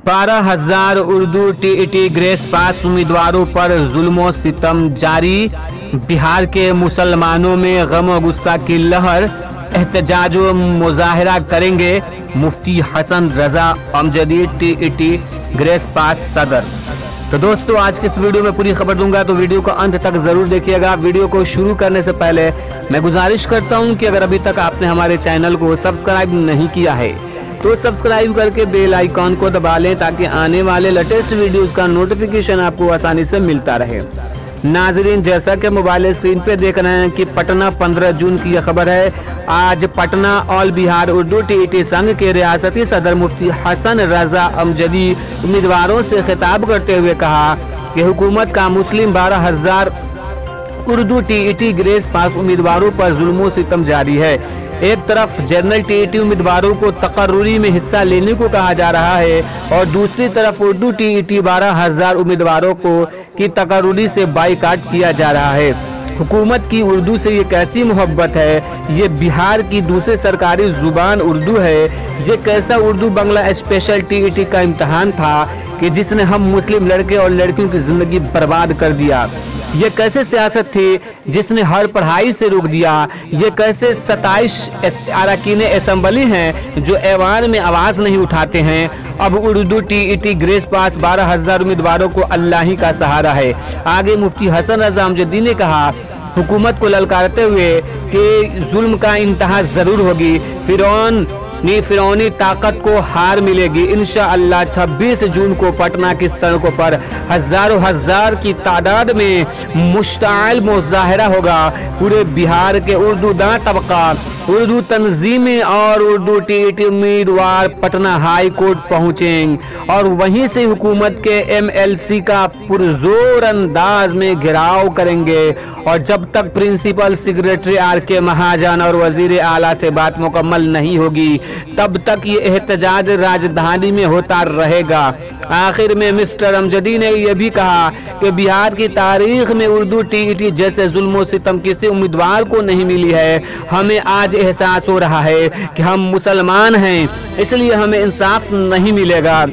12,000 Urdu TET grace पास उम्मीदवारों पर जुल्म सितम जारी। बिहार के मुसलमानों में गम और गुस्सा की लहर, एहतजाज व मुजाहरा करेंगे मुफ्ती हसन रजा अमजदी टीईटी ग्रेस पास सदर। तो दोस्तों आज के इस वीडियो में पूरी खबर दूंगा, तो वीडियो को अंत तक जरूर देखिएगा। वीडियो को शुरू करने से पहले मैं गुजारिश करता हूं कि अगर अभी तक आपने हमारे चैनल को सब्सक्राइब नहीं किया है तो सब्सक्राइब करके बेल आइकॉन को दबा लें ताकि आने वाले लेटेस्ट वीडियोस का नोटिफिकेशन आपको आसानी से मिलता रहे। नाजरीन, जैसा कि मोबाइल स्क्रीन पे देख रहे हैं कि पटना 15 जून की यह खबर है। आज पटना ऑल बिहार उर्दू टीईटी संघ के रियासती सदर मुफ्ती हसन रजा अमजदी उम्मीदवारों से खिताब करते हुए कहा कि हुकूमत का मुस्लिम 12,000 उर्दू टीईटी ग्रेस पास उम्मीदवारों पर जुल्म सितम जारी है। एक तरफ जनरल टीईटी उम्मीदवारों को तकर्रुरी में हिस्सा लेने को कहा जा रहा है और दूसरी तरफ उर्दू टीईटी 12,000 उम्मीदवारों को की तकर्रुरी से बाइकाट किया जा रहा है। हुकूमत की उर्दू से ये कैसी मोहब्बत है? ये बिहार की दूसरी सरकारी जुबान उर्दू है। ये कैसा उर्दू बंगला स्पेशल टीईटी का इम्तहान था कि जिसने हम मुस्लिम लड़के और लड़कियों की जिंदगी बर्बाद कर दिया। ये कैसे सियासत थी जिसने हर पढ़ाई से रोक दिया। ये कैसे 27 अरकान असेंबली हैं जो ऐवान में आवाज नहीं उठाते हैं। अब उर्दू टीईटी ग्रेस पास 12,000 उम्मीदवारों को अल्लाह ही का सहारा है। आगे मुफ्ती हसन रजा अमजदी ने कहा, हुकूमत को ललकारते हुए कि जुल्म का इंतहा जरूर होगी, फिरौनी ताकत को हार मिलेगी। इंशाअल्लाह 26 जून को पटना की सड़कों पर हजारों हजार की तादाद में मुश्ताइल मुजाहरा होगा। पूरे बिहार के उर्दू दां तबका, उर्दू तंजीमें और उर्दू टीईटी उम्मीदवार पटना हाई कोर्ट पहुंचेंगे और वहीं से हुकूमत के एमएलसी का पुरजोर अंदाज में घेराव करेंगे। और जब तक प्रिंसिपल सेक्रेटरी आर.के. महाजन और वजीर आला से बात मुकम्मल नहीं होगी तब तक ये एहतजाज राजधानी में होता रहेगा। आखिर में मिस्टर अमजदी ने यह भी कहा कि बिहार की तारीख में उर्दू टीईटी जैसे जुल्म सितम किसी उम्मीदवार को नहीं मिली है। हमें आज एहसास हो रहा है कि हम मुसलमान हैं, इसलिए हमें इंसाफ नहीं मिलेगा।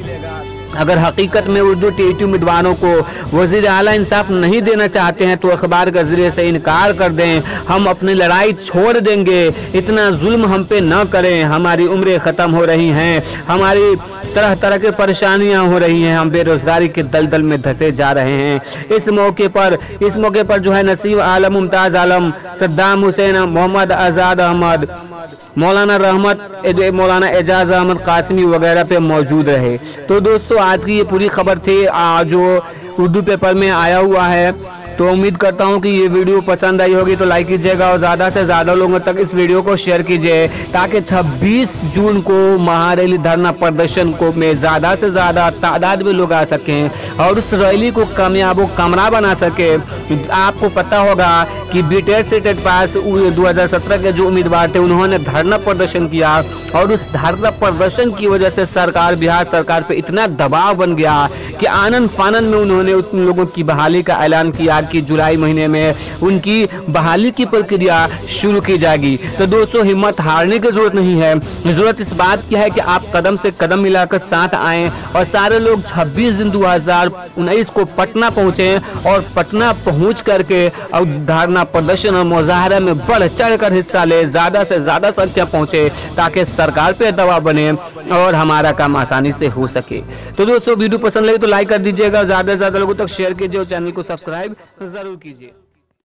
अगर हकीकत में उर्दू टीईटी उम्मीदवारों को वजीर आला इंसाफ नहीं देना चाहते हैं तो अखबार के जरिए से इनकार कर दें। हम अपनी लड़ाई छोड़ देंगे, इतना जुल्म हम पे न करें। हमारी उम्रें ख़त्म हो रही हैं, हमारी तरह तरह की परेशानियां हो रही हैं, हम बेरोजगारी के दलदल में धंसे जा रहे हैं। इस मौके पर जो है नसीब आलम, मुमताज आलम, सद्दाम हुसैन, मोहम्मद आज़ाद अहमद, मौलाना रहमत, मौलाना एजाज अहमद कासमी वगैरह पे मौजूद रहे। तो दोस्तों आज की ये पूरी खबर थी जो उर्दू पेपर में आया हुआ है। तो उम्मीद करता हूँ कि ये वीडियो पसंद आई होगी तो लाइक कीजिएगा और ज़्यादा से ज़्यादा लोगों तक इस वीडियो को शेयर कीजिए ताकि 26 जून को महारैली धरना प्रदर्शन को में ज़्यादा से ज़्यादा तादाद में लोग आ सकें और उस रैली को कामयाब कमरा बना सके। आपको पता होगा कि बीटेड सेटेड पास 2017 के जो उम्मीदवार थे उन्होंने धरना प्रदर्शन किया और उस धरना प्रदर्शन की वजह से बिहार सरकार पे इतना दबाव बन गया कि आनन फानन में उन्होंने उन लोगों की बहाली का ऐलान किया कि जुलाई महीने में उनकी बहाली की प्रक्रिया शुरू की जाएगी। तो दोस्तों हिम्मत हारने की जरूरत नहीं है, जरूरत इस बात की है कि आप कदम से कदम मिलाकर साथ आएं और सारे लोग 26 दिन 2019 को पटना पहुंचे और पटना पहुंच करके और धरना प्रदर्शन और मुजाहरा में बढ़ चढ़ कर हिस्सा ले, ज्यादा से ज्यादा संख्या पहुंचे ताकि सरकार पे दबाव बने और हमारा काम आसानी से हो सके। तो दोस्तों वीडियो पसंद लगे तो लाइक कर दीजिएगा, ज्यादा से ज्यादा लोगों तक शेयर कीजिए और चैनल को सब्सक्राइब जरूर कीजिए।